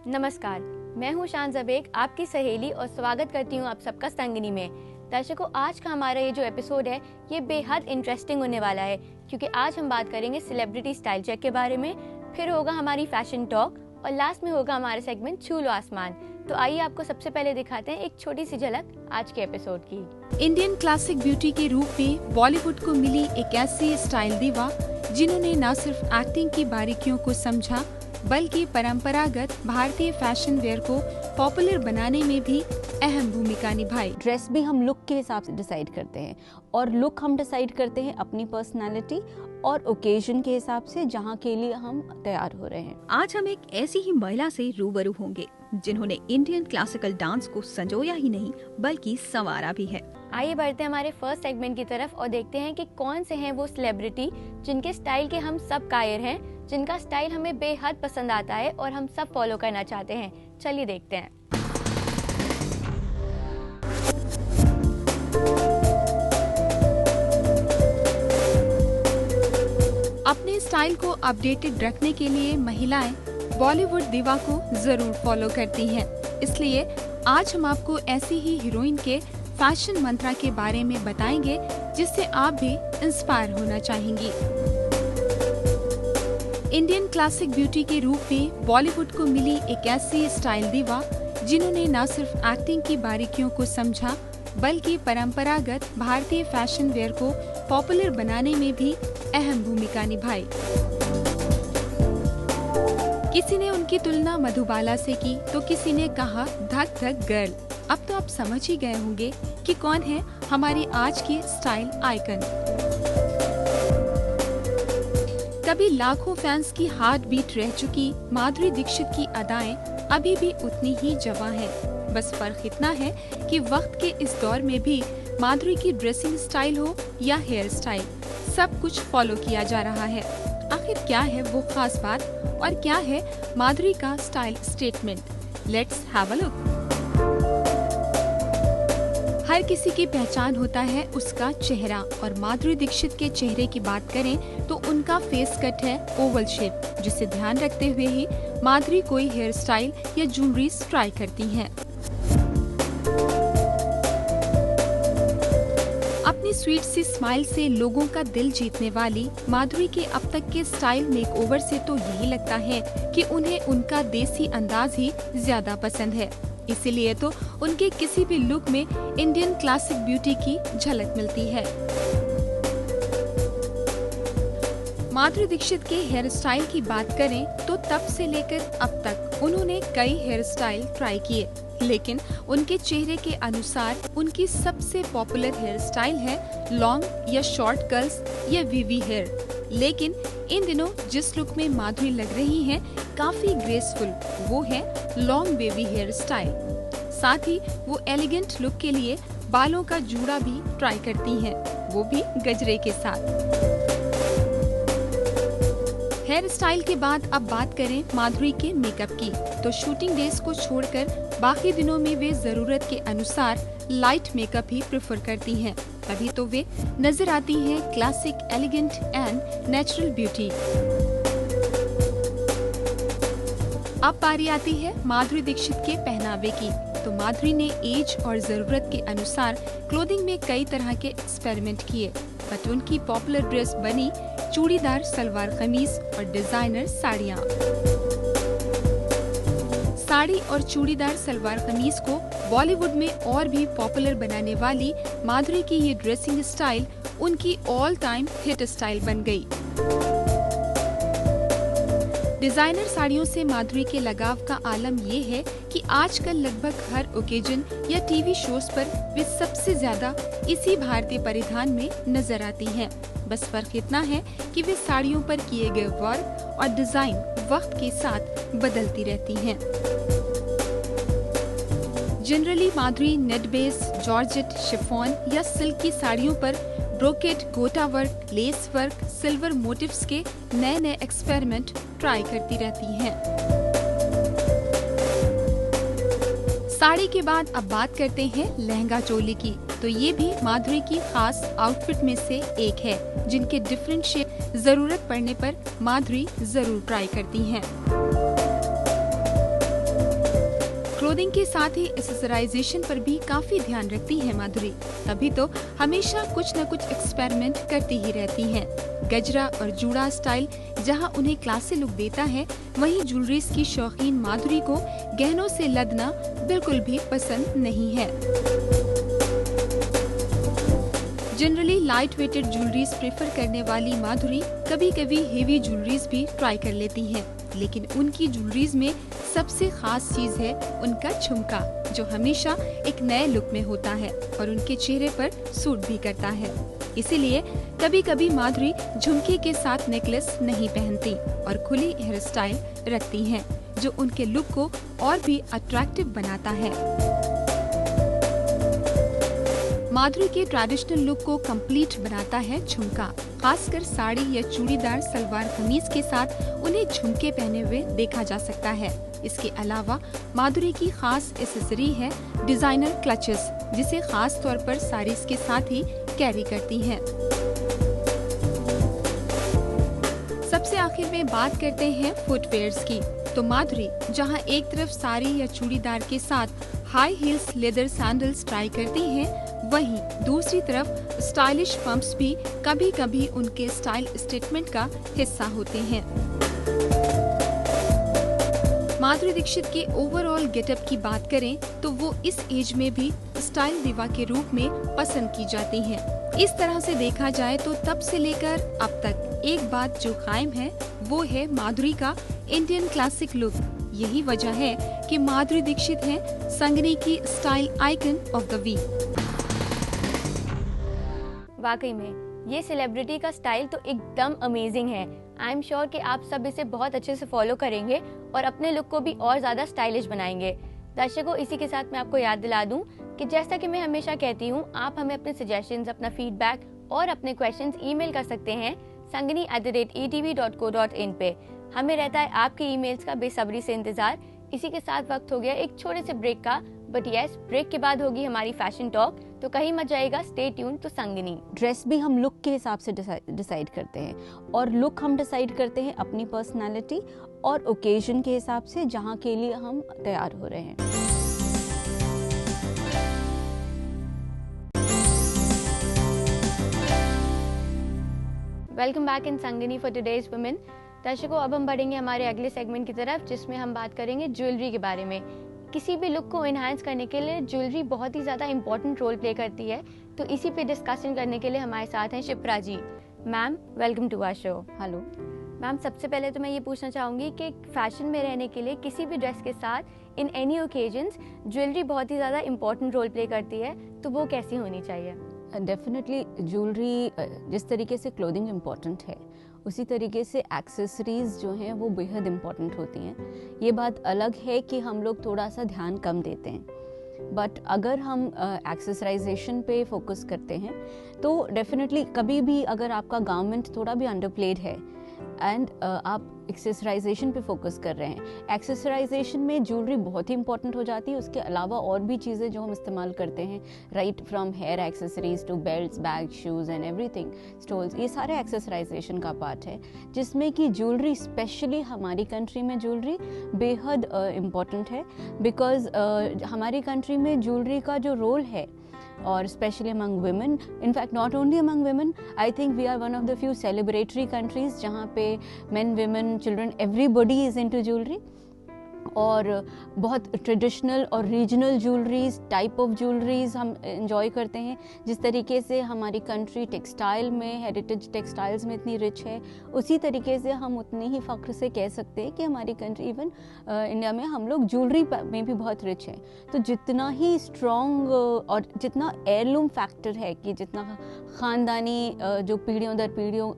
नमस्कार, मैं हूँ शान ज़बेग, आपकी सहेली, और स्वागत करती हूँ आप सबका संगनी में। दर्शकों, आज का हमारा ये जो एपिसोड है ये बेहद इंटरेस्टिंग होने वाला है, क्योंकि आज हम बात करेंगे सेलिब्रिटी स्टाइल चेक के बारे में, फिर होगा हमारी फैशन टॉक और लास्ट में होगा हमारा सेगमेंट छू लो आसमान। तो आइए आपको सबसे पहले दिखाते हैं एक छोटी सी झलक आज के एपिसोड की। इंडियन क्लासिक ब्यूटी के रूप में बॉलीवुड को मिली एक ऐसी स्टाइल दीवा जिन्होंने न सिर्फ एक्टिंग की बारीकियों को समझा बल्कि परंपरागत भारतीय फैशन वेयर को पॉपुलर बनाने में भी अहम भूमिका निभाई। ड्रेस भी हम लुक के हिसाब से डिसाइड करते हैं और लुक हम डिसाइड करते हैं अपनी पर्सनालिटी और ओकेजन के हिसाब से जहाँ के लिए हम तैयार हो रहे हैं। आज हम एक ऐसी ही महिला से रूबरू होंगे जिन्होंने इंडियन क्लासिकल डांस को संजोया ही नहीं बल्कि संवारा भी है। आइए बढ़ते हैं हमारे फर्स्ट सेगमेंट की तरफ और देखते हैं कि कौन से हैं वो सेलिब्रिटी जिनके स्टाइल के हम सब कायर हैं, जिनका स्टाइल हमें बेहद पसंद आता है और हम सब फॉलो करना चाहते हैं। चलिए देखते हैं। अपने स्टाइल को अपडेटेड रखने के लिए महिलाएं बॉलीवुड दीवा को जरूर फॉलो करती हैं। इसलिए आज हम आपको ऐसी ही हीरोइन के फैशन मंत्रा के बारे में बताएंगे जिससे आप भी इंस्पायर होना चाहेंगी। इंडियन क्लासिक ब्यूटी के रूप में बॉलीवुड को मिली एक ऐसी स्टाइल दीवा जिन्होंने न सिर्फ एक्टिंग की बारीकियों को समझा बल्कि परंपरागत भारतीय फैशन वेयर को पॉपुलर बनाने में भी अहम भूमिका निभाई। किसी ने उनकी तुलना मधुबाला से की तो किसी ने कहा धक धक गर्ल। अब तो आप समझ ही गए होंगे कि कौन है हमारी आज की स्टाइल आइकन। कभी लाखों फैंस की हार्ट बीट रह चुकी माधुरी दीक्षित की अदाएं अभी भी उतनी ही जवां हैं। बस फर्क इतना है कि वक्त के इस दौर में भी माधुरी की ड्रेसिंग स्टाइल हो या हेयर स्टाइल, सब कुछ फॉलो किया जा रहा है। आखिर क्या है वो खास बात और क्या है माधुरी का style statement? Let's have a look. हर किसी की पहचान होता है उसका चेहरा, और माधुरी दीक्षित के चेहरे की बात करें तो उनका फेस कट है ओवल शेप, जिसे ध्यान रखते हुए ही माधुरी कोई हेयर स्टाइल या ज्वेलरी ट्राई करती हैं। अपनी स्वीट सी स्माइल से लोगों का दिल जीतने वाली माधुरी के अब तक के स्टाइल मेकओवर से तो यही लगता है कि उन्हें उनका देसी अंदाज ही ज्यादा पसंद है। इसीलिए तो उनके किसी भी लुक में इंडियन क्लासिक ब्यूटी की झलक मिलती है। माधुरी दीक्षित के हेयर स्टाइल की बात करें तो तब से लेकर अब तक उन्होंने कई हेयर स्टाइल ट्राई किए, लेकिन उनके चेहरे के अनुसार उनकी सबसे पॉपुलर हेयर स्टाइल है लॉन्ग या शॉर्ट कर्ल्स या वीवी हेयर। लेकिन इन दिनों जिस लुक में माधुरी लग रही हैं काफी ग्रेसफुल, वो है लॉन्ग बेबी हेयर स्टाइल। साथ ही वो एलिगेंट लुक के लिए बालों का जूड़ा भी ट्राई करती हैं, वो भी गजरे के साथ। हेयर स्टाइल के बाद अब बात करें माधुरी के मेकअप की, तो शूटिंग डेज को छोड़कर बाकी दिनों में वे जरूरत के अनुसार लाइट मेकअप ही प्रेफर करती हैं। तभी तो वे नजर आती हैं classic, elegant and natural beauty. अब बारी आती है माधुरी दीक्षित के पहनावे की, तो माधुरी ने एज और जरूरत के अनुसार क्लोथिंग में कई तरह के एक्सपेरिमेंट किए, बट उनकी पॉपुलर ड्रेस बनी चूड़ीदार सलवार कमीज और डिजाइनर साड़ियाँ। साड़ी और चूड़ीदार सलवार कमीज को बॉलीवुड में और भी पॉपुलर बनाने वाली माधुरी की ये ड्रेसिंग स्टाइल उनकी ऑल टाइम हिट स्टाइल बन गई। डिजाइनर साड़ियों से माधुरी के लगाव का आलम ये है कि आजकल लगभग हर ओकेजन या टीवी शोज पर वे सबसे ज्यादा इसी भारतीय परिधान में नजर आती हैं। बस फर्क इतना है कि वे साड़ियों पर किए गए वर्क और डिजाइन वक्त के साथ बदलती रहती हैं। Generally Madhuri net base, georgette, chiffon या सिल्क की साड़ियों पर brocade, gota work, lace work, silver motifs के नए नए एक्सपेरिमेंट ट्राई करती रहती हैं। साड़ी के बाद अब बात करते हैं लहंगा चोली की, तो ये भी माधुरी की खास आउटफिट में से एक है, जिनके डिफरेंट शेप जरूरत पड़ने पर माधुरी जरूर ट्राई करती हैं। क्लोथिंग के साथ ही एक्सेसराइजेशन पर भी काफी ध्यान रखती है माधुरी, तभी तो हमेशा कुछ न कुछ एक्सपेरिमेंट करती ही रहती हैं। गजरा और जूड़ा स्टाइल जहां उन्हें क्लासी लुक देता है, वहीं ज्वेलरीज की शौकीन माधुरी को गहनों से लदना बिल्कुल भी पसंद नहीं है। Generally light weighted jewelleries prefer करने वाली माधुरी कभी कभी हेवी ज्वेलरीज भी ट्राई कर लेती हैं, लेकिन उनकी ज्वेलरीज में सबसे खास चीज है उनका झुमका, जो हमेशा एक नए लुक में होता है और उनके चेहरे पर सूट भी करता है। इसीलिए कभी कभी माधुरी झुमके के साथ नेकलेस नहीं पहनती और खुली हेयर स्टाइल रखती हैं, जो उनके लुक को और भी अट्रैक्टिव बनाता है। माधुरी के ट्रेडिशनल लुक को कंप्लीट बनाता है झुमका। खासकर साड़ी या चूड़ीदार सलवार कमीज के साथ उन्हें झुमके पहने हुए देखा जा सकता है। इसके अलावा माधुरी की खास एक्सेसरी है डिजाइनर क्लचेस, जिसे खास तौर पर साड़ीज के साथ ही कैरी करती हैं। सबसे आखिर में बात करते हैं फुटवेयर्स की। तो माधुरी जहां एक तरफ साड़ी या चूड़ीदार के साथ high heels leather sandals try करती हैं, वहीं दूसरी तरफ स्टाइलिश पंप्स भी कभी कभी उनके स्टाइल स्टेटमेंट का हिस्सा होते हैं। माधुरी दीक्षित के ओवरऑल गेटअप की बात करें तो वो इस एज में भी स्टाइल दिवा के रूप में पसंद की जाती हैं। इस तरह से देखा जाए तो तब से लेकर अब तक एक बात जो कायम है वो है माधुरी का इंडियन क्लासिक लुक। यही वजह है कि माधुरी दीक्षित है संगनी की style icon of the week. वाकई में ये सेलिब्रिटी का स्टाइल तो एकदम अमेजिंग है। आई एम श्योर कि आप सब इसे बहुत अच्छे से फॉलो करेंगे और अपने लुक को भी और ज़्यादा स्टाइलिश बनाएंगे। दर्शकों, इसी के साथ मैं आपको याद दिला दूं कि जैसा कि मैं हमेशा कहती हूं, आप हमें अपने सजेशंस, अपना फीडबैक और अपने क्वेश्चंस ईमेल कर सकते हैं sangani@etv.co.in पे। हमें रहता है आपके ईमेल्स का बेसब्री से इंतजार। इसी के साथ वक्त हो गया एक छोटे से ब्रेक का, बट यस, ब्रेक के बाद होगी हमारी फैशन टॉक, तो कहीं मत जाएगा, स्टे ट्यून टू संगनी। ड्रेस भी हम लुक के हिसाब से डिसाइड करते हैं, और लुक हम डिसाइड करते हैं अपनी पर्सनालिटी और ओकेजन के हिसाब से, जहाँ के लिए हम तैयार हो रहे हैं। Welcome back in Sangini for today's women. दर्शकों, अब हम बढ़ेंगे हमारे अगले सेगमेंट की तरफ, जिसमें हम बात करेंगे ज्वेलरी के बारे में। किसी भी लुक को एनहांस करने के लिए ज्वेलरी बहुत ही ज़्यादा इंपॉर्टेंट रोल प्ले करती है। तो इसी पे डिस्कशन करने के लिए हमारे साथ हैं Shipra ji. Ma'am, welcome to our show. Hello ma'am, सबसे पहले तो मैं ये पूछना चाहूँगी कि फैशन में रहने के लिए किसी भी ड्रेस के साथ इन एनी ओकेजन्स ज्वेलरी बहुत ही ज़्यादा इंपॉर्टेंट रोल प्ले करती है, तो वो कैसी होनी चाहिए? डेफिनेटली ज्वेलरी, जिस तरीके से क्लोथिंग इम्पॉर्टेंट है, उसी तरीके से एक्सेसरीज जो हैं वो बेहद इम्पॉर्टेंट होती हैं। ये बात अलग है कि हम लोग थोड़ा सा ध्यान कम देते हैं, बट अगर हम एक्सेसराइजेशन पे फोकस करते हैं तो डेफिनेटली कभी भी अगर आपका गारमेंट थोड़ा भी अंडरप्लेड है एंड आप एक्सेसराइजेशन पे फोकस कर रहे हैं, एक्सेसराइजेशन में ज्वेलरी बहुत ही इंपॉर्टेंट हो जाती है। उसके अलावा और भी चीज़ें जो हम इस्तेमाल करते हैं, right from hair accessories to belts, bags, shoes and everything, stoles, ये सारे एक्सेसराइजेशन का पार्ट है, जिसमें कि ज्वेलरी, स्पेशली हमारी कंट्री में ज्वेलरी बेहद इम्पॉर्टेंट है। बिकॉज हमारी कंट्री में ज्वेलरी का जो रोल है, और especially among women, in fact not only among women, I think we are one of the few celebratory countries जहाँ पे men, women, children, everybody is into jewelry, और बहुत ट्रेडिशनल और regional jewelleries, type of jewelleries हम enjoy करते हैं। जिस तरीके से हमारी कंट्री टेक्सटाइल में, हेरिटेज टेक्सटाइल्स में इतनी रिच है, उसी तरीके से हम उतनी ही फ़ख्र से कह सकते हैं कि हमारी कंट्री, इवन इंडिया में, हम लोग ज्वेलरी में भी बहुत रिच है। तो जितना ही स्ट्रॉन्ग और जितना एयरलूम फैक्टर है, कि जितना ख़ानदानी जो पीढ़ियों दर पीढ़ियों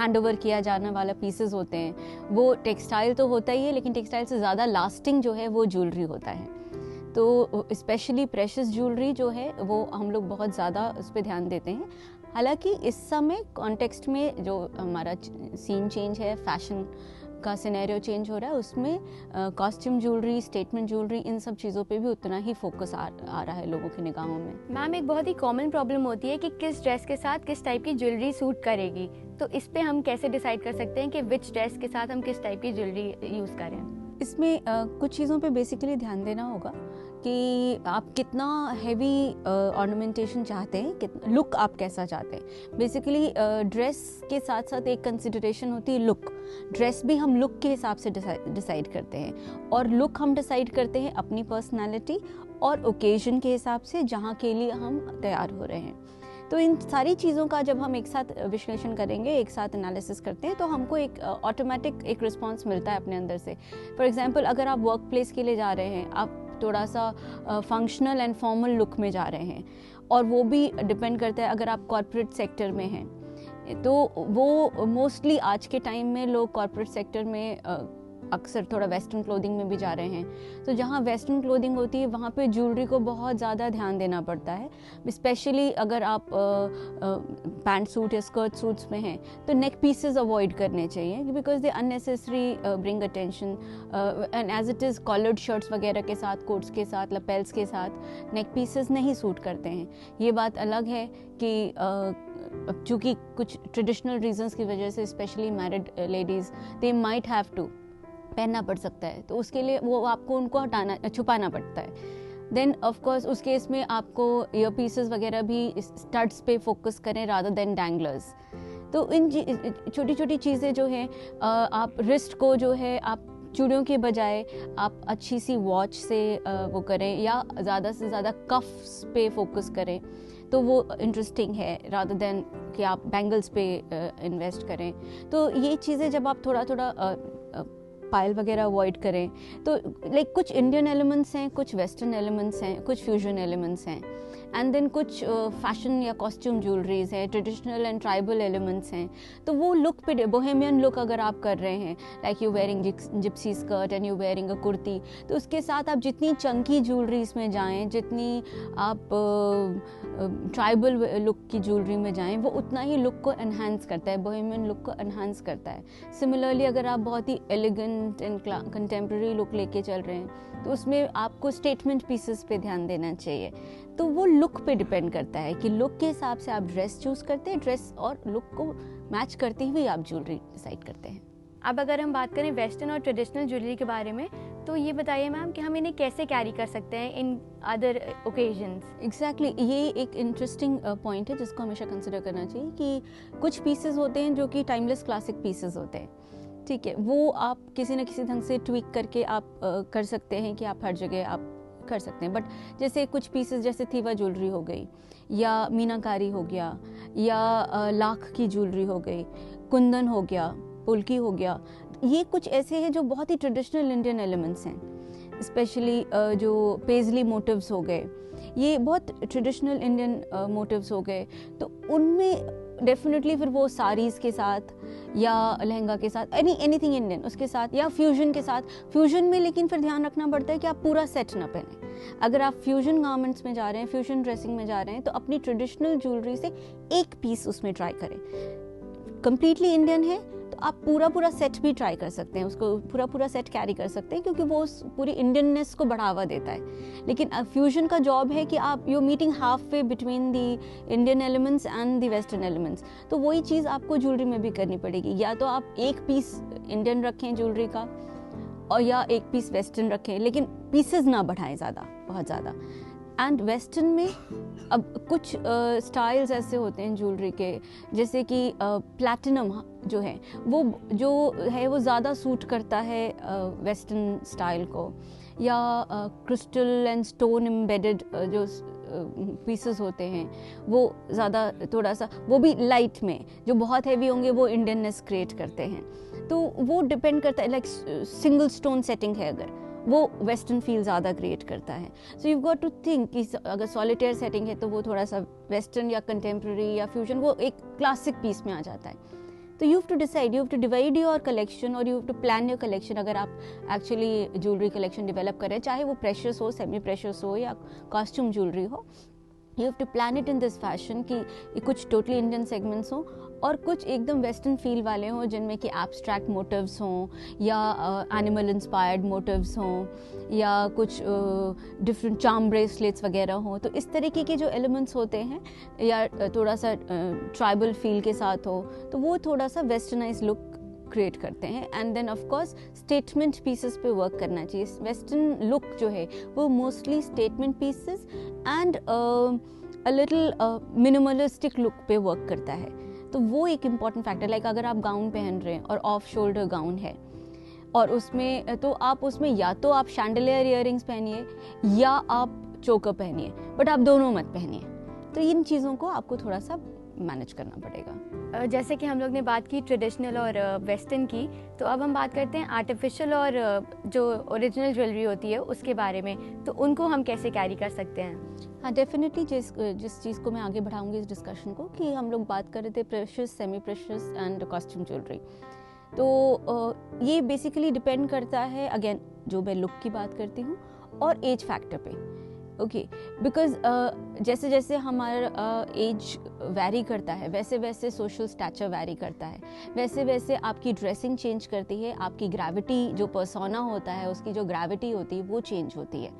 हैंड ओवर किया जाने वाला पीसेस होते हैं, वो टेक्सटाइल तो होता ही है, लेकिन टेक्सटाइल से ज़्यादा लास्टिंग जो है वो ज्वेलरी होता है। तो स्पेशली प्रेशियस ज्वेलरी जो है वो हम लोग बहुत ज़्यादा उस पर ध्यान देते हैं। हालांकि इस समय कॉन्टेक्स्ट में जो हमारा सीन चेंज है, फैशन का सिनेरियो चेंज हो रहा है, उसमें कॉस्ट्यूम ज्वेलरी, स्टेटमेंट ज्वेलरी, इन सब चीज़ों पे भी उतना ही फोकस आ रहा है लोगों की निगाहों में। मैम, एक बहुत ही कॉमन प्रॉब्लम होती है कि किस ड्रेस के साथ किस टाइप की ज्वेलरी सूट करेगी, तो इस पे हम कैसे डिसाइड कर सकते हैं कि विच ड्रेस के साथ हम किस टाइप की ज्वेलरी यूज़ करें? इसमें कुछ चीज़ों पे बेसिकली ध्यान देना होगा कि आप कितना हैवी ऑर्नामेंटेशन चाहते हैं, कितना लुक आप कैसा चाहते हैं। बेसिकली ड्रेस के साथ साथ एक कंसिडरेशन होती है लुक। ड्रेस भी हम लुक के हिसाब से डिसाइड करते हैं, और लुक हम डिसाइड करते हैं अपनी पर्सनालिटी और ओकेजन के हिसाब से जहाँ के लिए हम तैयार हो रहे हैं। तो इन सारी चीज़ों का जब हम एक साथ विश्लेषण करेंगे, एक साथ एनालिसिस करते हैं, तो हमको एक ऑटोमेटिक एक रिस्पॉन्स मिलता है अपने अंदर से। फॉर एग्जांपल, अगर आप वर्क प्लेस के लिए जा रहे हैं, आप थोड़ा सा फंक्शनल एंड फॉर्मल लुक में जा रहे हैं, और वो भी डिपेंड करता है अगर आप कॉर्पोरेट सेक्टर में हैं, तो वो मोस्टली आज के टाइम में लोग कॉर्पोरेट सेक्टर में अक्सर थोड़ा वेस्टर्न क्लोथिंग में भी जा रहे हैं। तो जहाँ वेस्टर्न क्लोथिंग होती है वहाँ पे ज्वेलरी को बहुत ज़्यादा ध्यान देना पड़ता है। स्पेशली अगर आप पैंट सूट या स्कर्ट सूट्स में हैं तो नेक पीसेस अवॉइड करने चाहिए, because they unnecessary bring attention, and as it is collared shirts वगैरह के साथ, कोट्स के साथ, लपेल्स के साथ नेक पीसेस नहीं सूट करते हैं। ये बात अलग है कि चूँकि कुछ ट्रेडिशनल रीजंस की वजह से specially married ladies they might have to पहनना पड़ सकता है, तो उसके लिए वो आपको उनको छुपाना पड़ता है। देन ऑफ कोर्स उस केस में आपको ईयर पीसेस वगैरह भी स्टड्स पे फोकस करें रादर देन डैंगलर्स। तो इन छोटी छोटी चीज़ें जो हैं, आप रिस्ट को जो है आप चूड़ियों के बजाय आप अच्छी सी वॉच से वो करें, या ज़्यादा से ज़्यादा कफ्स पे फोकस करें, तो वो इंटरेस्टिंग है रादर देन कि आप बैंगल्स पे इन्वेस्ट करें। तो ये चीज़ें जब आप थोड़ा थोड़ा पायल वगैरह अवॉइड करें, तो लाइक कुछ इंडियन एलिमेंट्स हैं, कुछ वेस्टर्न एलिमेंट्स हैं, कुछ फ्यूजन एलिमेंट्स हैं, एंड देन कुछ फैशन या कॉस्ट्यूम ज्वेलरीज हैं, ट्रेडिशनल एंड ट्राइबल एलिमेंट्स हैं। तो वो लुक पे, बोहेमियन लुक अगर आप कर रहे हैं, like you wearing Gypsy skirt and you wearing a kurti, तो उसके साथ आप जितनी चंकी ज्वेलरीज में जाएं, जितनी आप ट्राइबल लुक की ज्वेलरी में जाएं, वो उतना ही लुक को एनहांस करता है, बोहेमियन लुक को एनहांस करता है। सिमिलरली अगर आप बहुत ही एलिगेंट एंड कंटेम्प्रेरी लुक लेके चल रहे हैं, तो उसमें आपको स्टेटमेंट पीसेस पे ध्यान देना चाहिए। तो वो लुक पे डिपेंड करता है कि लुक के हिसाब से आप ड्रेस चूज़ करते हैं, ड्रेस और लुक को मैच करते हुए आप ज्वेलरी डिसाइड करते हैं। अब अगर हम बात करें वेस्टर्न और ट्रेडिशनल ज्वेलरी के बारे में, तो ये बताइए मैम कि हम इन्हें कैसे कैरी कर सकते हैं इन अदर ओकेजन्स। एग्जैक्टली, ये एक इंटरेस्टिंग पॉइंट है जिसको हमेशा कंसिडर करना चाहिए कि कुछ पीसेस होते हैं जो कि टाइमलेस क्लासिक पीसेस होते हैं, ठीक है, वो आप किसी न किसी ढंग से ट्विक करके आप कर सकते हैं कि आप हर जगह आप कर सकते हैं। बट जैसे कुछ पीसेस जैसे थीवा ज्वेलरी हो गई, या मीनाकारी हो गया, या लाख की ज्वेलरी हो गई, कुंदन हो गया, पुल्की हो गया, ये कुछ ऐसे हैं जो बहुत ही ट्रेडिशनल इंडियन एलिमेंट्स हैं। स्पेशली जो पेजली मोटिव्स हो गए, ये बहुत ट्रेडिशनल इंडियन मोटिव्स हो गए, तो उनमें डेफिनेटली फिर वो साड़ीज़ के साथ या लहंगा के साथ, एनीथिंग इंडियन उसके साथ, या फ्यूजन के साथ। फ्यूजन में लेकिन फिर ध्यान रखना पड़ता है कि आप पूरा सेट ना पहने। अगर आप फ्यूजन गारमेंट्स में जा रहे हैं, फ्यूजन ड्रेसिंग में जा रहे हैं, तो अपनी ट्रेडिशनल ज्वेलरी से एक पीस उसमें ट्राई करें। कंप्लीटली इंडियन है तो आप पूरा सेट भी ट्राई कर सकते हैं, उसको पूरा सेट कैरी कर सकते हैं, क्योंकि वो उस पूरी इंडियननेस को बढ़ावा देता है। लेकिन फ्यूजन का जॉब है कि आप you meeting half way between the Indian elements and the western elements. तो वही चीज़ आपको ज्वेलरी में भी करनी पड़ेगी, या तो आप एक पीस इंडियन रखें ज्वेलरी का, और या एक पीस वेस्टर्न रखें, लेकिन पीसेस ना बढ़ाएं बहुत ज़्यादा। एंड वेस्टर्न में अब कुछ स्टाइल्स ऐसे होते हैं ज्वेलरी के, जैसे कि प्लैटिनम जो है वो ज़्यादा सूट करता है वेस्टर्न स्टाइल को, या क्रिस्टल एंड स्टोन एम्बेडेड जो पीसेस होते हैं वो ज़्यादा थोड़ा सा, वो भी लाइट में, जो बहुत हैवी होंगे वो इंडियननेस क्रिएट करते हैं। तो वो डिपेंड करता है, लाइक सिंगल स्टोन सेटिंग है अगर, वो वेस्टर्न फील ज़्यादा क्रिएट करता है। So you got to think कि अगर सॉलिटेयर सेटिंग है तो वो थोड़ा सा वेस्टर्न या कंटेम्प्रेरी या फ्यूजन, वो एक क्लासिक पीस में आ जाता है। तो you have to decide, you have to divide your collection, और you have to plan your collection. अगर आप एक्चुअली ज्वेलरी कलेक्शन डेवलप करें, चाहे वो प्रेशियस हो, सेमी प्रेशियस हो, या कॉस्ट्यूम ज्वेलरी हो, you have to plan it in this fashion कि कुछ टोटली इंडियन सेगमेंट्स हों और कुछ एकदम वेस्टर्न फील वाले हों, जिनमें कि एब्स्ट्रैक्ट मोटिव्स हों, या एनिमल इंस्पायर्ड मोटिव्स हों, या कुछ डिफरेंट चार्म ब्रेसलेट्स वगैरह हों। तो इस तरीके के जो एलिमेंट्स होते हैं, या थोड़ा सा ट्राइबल फील के साथ हो, तो वो थोड़ा सा वेस्टर्नाइज लुक क्रिएट करते हैं। And then of course statement pieces पे वर्क करना चाहिए। वेस्टर्न लुक जो है वो mostly statement pieces and a little minimalistic look पे वर्क करता है। तो वो एक इम्पॉर्टेंट फैक्टर, लाइक अगर आप गाउन पहन रहे हैं और ऑफ शोल्डर गाउन है और उसमें तो आप उसमें या तो आप शैंडलियर इयररिंग्स पहनिए या आप चोकर पहनिए, बट आप दोनों मत पहनिए। तो इन चीज़ों को आपको थोड़ा सा मैनेज करना पड़ेगा। जैसे कि हम लोग ने बात की ट्रेडिशनल और वेस्टर्न की, तो अब हम बात करते हैं आर्टिफिशियल और जो ओरिजिनल ज्वेलरी होती है उसके बारे में। तो उनको हम कैसे कैरी कर सकते हैं? हाँ, डेफिनेटली जिस चीज़ को मैं आगे बढ़ाऊंगी इस डिस्कशन को, कि हम लोग बात कर रहे थे precious, semi precious and costume jewellery. तो ये बेसिकली डिपेंड करता है, अगेन जो मैं लुक की बात करती हूँ, और एज फैक्टर पे। ओके, बिकॉज जैसे जैसे हमारा एज वैरी करता है वैसे वैसे सोशल स्टैचर वैरी करता है, वैसे वैसे आपकी ड्रेसिंग चेंज करती है, आपकी ग्रेविटी जो पर्सोना होता है उसकी जो ग्रेविटी होती है वो चेंज होती है।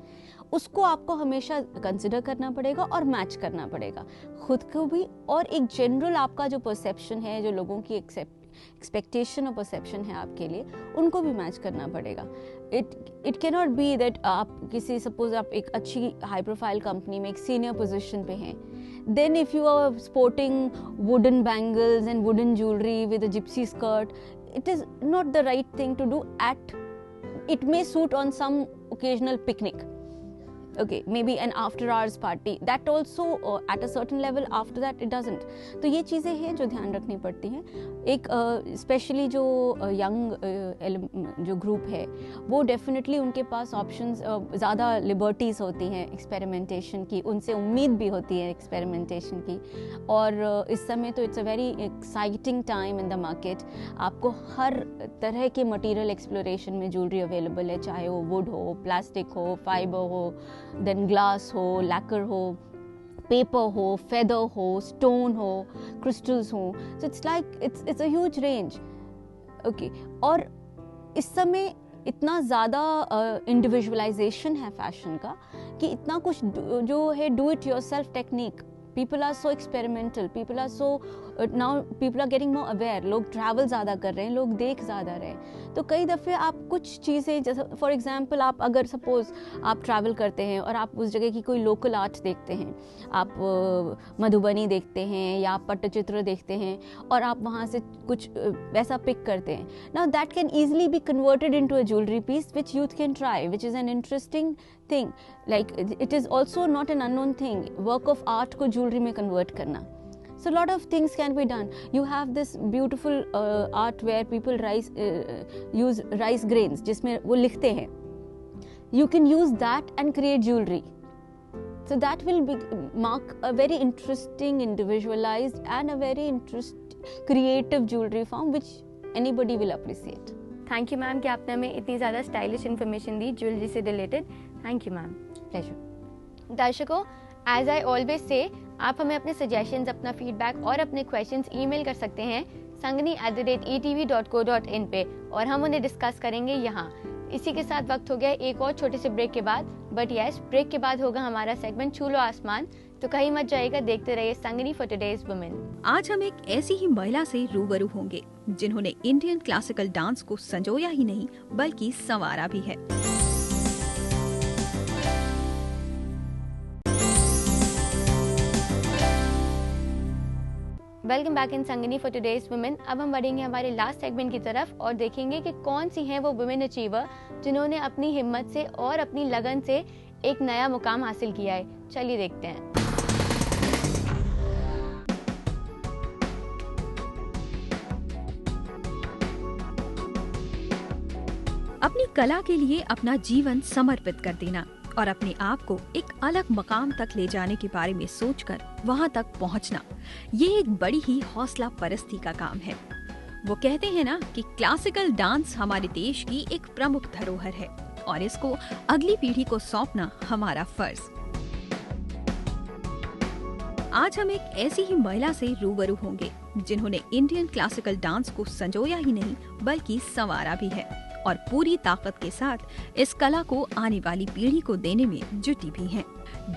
उसको आपको हमेशा कंसिडर करना पड़ेगा और मैच करना पड़ेगा खुद को भी, और एक जनरल आपका जो परसेप्शन है, जो लोगों की एक्सपेक्टेशन और परसेप्शन है आपके लिए, उनको भी मैच करना पड़ेगा। It can not be that आप किसी, सपोज आप एक अच्छी हाई प्रोफाइल कंपनी में एक सीनियर पोजीशन पे हैं, then if you are sporting wooden bangles and wooden jewellery with a gypsy skirt, it is not the right thing to do it may suit on some occasional picnic, okay, maybe an after hours party, that also at a certain level, after that it doesn't. तो ये चीज़ें हैं जो ध्यान रखनी पड़ती हैं। एक स्पेशली जो यंग जो ग्रुप है वो डेफिनेटली उनके पास ऑप्शंस ज़्यादा लिबर्टीज़ होती हैं एक्सपेरिमेंटेशन की, उनसे उम्मीद भी होती है एक्सपेरिमेंटेशन की। और इस समय तो it's a very exciting time in the market. आपको हर तरह के मटेरियल एक्सप्लोरेशन में ज्वेलरी अवेलेबल है, चाहे वो वुड हो, प्लास्टिक हो, फाइबर हो, देन ग्लास हो, लैकर हो, पेपर हो, फेदर हो, स्टोन हो, क्रिस्टल्स हो। So it's like it's a huge range. Okay, और इस समय इतना ज़्यादा इंडिविजुअलाइजेशन है फैशन का कि इतना कुछ जो है do it yourself technique, people are so experimental, people are so now people are getting more aware, लोग ट्रैवल ज़्यादा कर रहे हैं, लोग देख ज़्यादा रहे हैं। तो कई दफ़े आप कुछ चीज़ें, जैसे फॉर एग्जांपल आप अगर सपोज आप ट्रैवल करते हैं और आप उस जगह की कोई लोकल आर्ट देखते हैं, आप मधुबनी देखते हैं या आप पट्टचित्र देखते हैं और आप वहाँ से कुछ वैसा पिक करते हैं, now that can easily be converted into a jewellery piece which youth can try, which is an interesting thing. Like it is also not an unknown thing, work of art को jewelry में convert करना. So a lot of things can be done. You have this beautiful art where people use rice grains जिसमें वो लिखते हैं. You can use that and create jewelry. So that will mark a very interesting, individualized and a very creative jewelry form which anybody will appreciate. Thank you ma'am कि आपने हमें इतनी ज़्यादा stylish information दी jewellery से related. Thank you ma'am. Pleasure. दर्शकों, as I always say, आप हमें अपने सजेशंस, अपना फीडबैक और अपने क्वेश्चंस ईमेल कर सकते हैं sangani@etv.co.in पे, और हम उन्हें डिस्कस करेंगे यहाँ। इसी के साथ वक्त हो गया एक और छोटे से ब्रेक के बाद, बट यस, ब्रेक के बाद होगा हमारा सेगमेंट छू लो आसमान। तो कहीं मत जाइएगा, देखते रहिए संगनी फॉर टुडेज वुमेन। आज हम एक ऐसी ही महिला से रूबरू होंगे जिन्होंने इंडियन क्लासिकल डांस को संजोया ही नहीं बल्कि संवारा भी है। Welcome back in Sangini for today's women. अब हम बढ़ेंगे हमारे लास्ट सेगमेंट की तरफ और देखेंगे कि कौन सी हैं वो वुमेन अचीवर जिन्होंने अपनी हिम्मत से और अपनी लगन से एक नया मुकाम हासिल किया है। चलिए देखते हैं। अपनी कला के लिए अपना जीवन समर्पित कर देना और अपने आप को एक अलग मकाम तक ले जाने के बारे में सोचकर वहां तक पहुंचना, ये एक बड़ी ही हौसला परस्ती का काम है। वो कहते हैं ना कि क्लासिकल डांस हमारे देश की एक प्रमुख धरोहर है और इसको अगली पीढ़ी को सौंपना हमारा फर्ज। आज हम एक ऐसी ही महिला से रूबरू होंगे जिन्होंने इंडियन क्लासिकल डांस को संजोया ही नहीं बल्कि संवारा भी है और पूरी ताकत के साथ इस कला को आने वाली पीढ़ी को देने में जुटी भी हैं।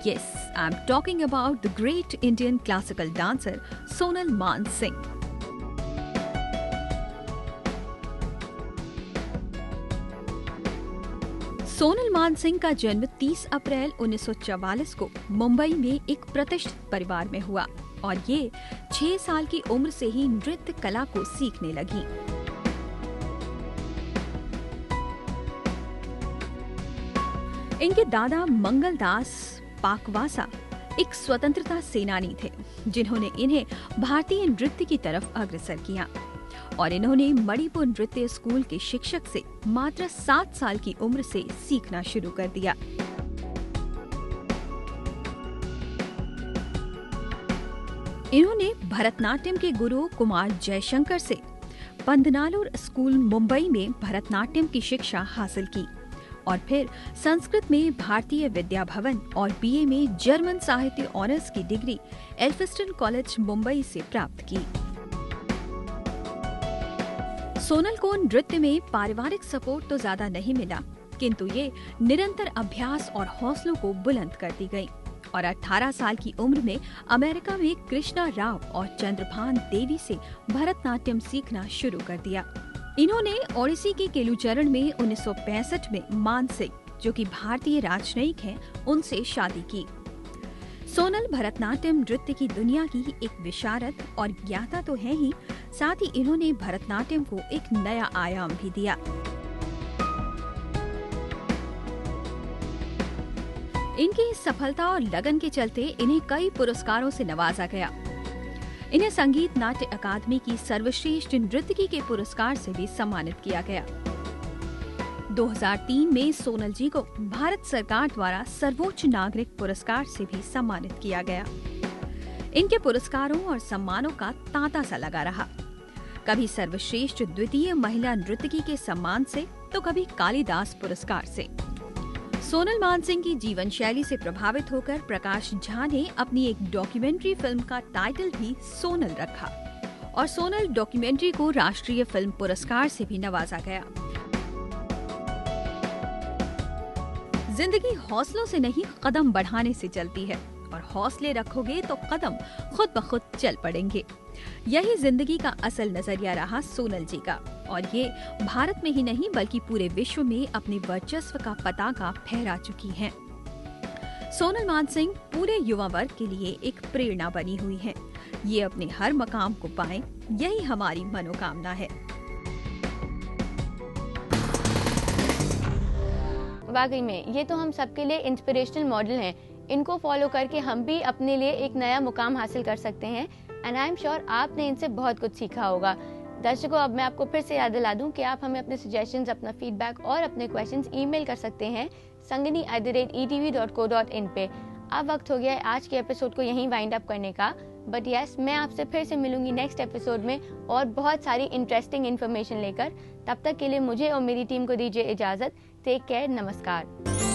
Yes, I'm talking about the great Indian classical dancer Sonal Maan Singh. Sonal Mansingh का जन्म 30 अप्रैल 1944 को मुंबई में एक प्रतिष्ठित परिवार में हुआ और ये 6 साल की उम्र से ही नृत्य कला को सीखने लगी। इनके दादा मंगलदास पाकवासा एक स्वतंत्रता सेनानी थे, जिन्होंने इन्हें भारतीय नृत्य की तरफ अग्रसर किया और इन्होंने मणिपुर नृत्य स्कूल के शिक्षक से मात्र 7 साल की उम्र से सीखना शुरू कर दिया। इन्होंने भरतनाट्यम के गुरु कुमार जयशंकर से पंदनालुर स्कूल मुंबई में भरतनाट्यम की शिक्षा हासिल की और फिर संस्कृत में भारतीय विद्या भवन और बीए में जर्मन साहित्य ऑनर्स की डिग्री एल्फिस्टन कॉलेज मुंबई से प्राप्त की। सोनल को नृत्य में पारिवारिक सपोर्ट तो ज्यादा नहीं मिला, किंतु ये निरंतर अभ्यास और हौसलों को बुलंद करती गई और 18 साल की उम्र में अमेरिका में कृष्णा राव और चंद्रभान देवी से भरतनाट्यम सीखना शुरू कर दिया। इन्होंने ओडिसी के केलुचरण में 1965 में मान सिंह, जो कि भारतीय राजनयिक हैं, उनसे शादी की। सोनल भरतनाट्यम नृत्य की दुनिया की एक विशारद और ज्ञाता तो है ही, साथ ही इन्होंने भरतनाट्यम को एक नया आयाम भी दिया। इनकी सफलता और लगन के चलते इन्हें कई पुरस्कारों से नवाजा गया। इन्हें संगीत नाट्य अकादमी की सर्वश्रेष्ठ नृत्यकी के पुरस्कार से भी सम्मानित किया गया। 2003 में सोनल जी को भारत सरकार द्वारा सर्वोच्च नागरिक पुरस्कार से भी सम्मानित किया गया। इनके पुरस्कारों और सम्मानों का तांता सा लगा रहा, कभी सर्वश्रेष्ठ द्वितीय महिला नृत्यकी के सम्मान से तो कभी कालिदास पुरस्कार से। सोनल मानसिंह की जीवन शैली से प्रभावित होकर प्रकाश झा ने अपनी एक डॉक्यूमेंट्री फिल्म का टाइटल भी सोनल रखा और सोनल डॉक्यूमेंट्री को राष्ट्रीय फिल्म पुरस्कार से भी नवाजा गया। जिंदगी हौसलों से नहीं, कदम बढ़ाने से चलती है और हौसले रखोगे तो कदम खुद ब खुद चल पड़ेंगे। यही जिंदगी का असल नजरिया रहा सोनल जी का और ये भारत में ही नहीं बल्कि पूरे विश्व में अपने वर्चस्व का पताका फहरा चुकी हैं। सोनल मानसिंह पूरे युवा वर्ग के लिए एक प्रेरणा बनी हुई हैं। ये अपने हर मकाम को पाएं, यही हमारी मनोकामना है। वाकई में ये तो हम सबके लिए इंस्पिरेशनल मॉडल हैं। इनको फॉलो करके हम भी अपने लिए एक नया मुकाम हासिल कर सकते हैं एंड आई एम श्योर आपने इनसे बहुत कुछ सीखा होगा। दर्शकों, अब मैं आपको फिर से याद दिला दूं कि आप हमें अपने सजेशंस, अपना फीडबैक और अपने क्वेश्चंस ईमेल कर सकते हैं sangini@etv.co.in पे। अब वक्त हो गया है आज के एपिसोड को यहीं वाइंड अप करने का, बट यस, मैं आपसे फिर से मिलूंगी नेक्स्ट एपिसोड में और बहुत सारी इंटरेस्टिंग इन्फॉर्मेशन लेकर। तब तक के लिए मुझे और मेरी टीम को दीजिए इजाजत। टेक केयर, नमस्कार।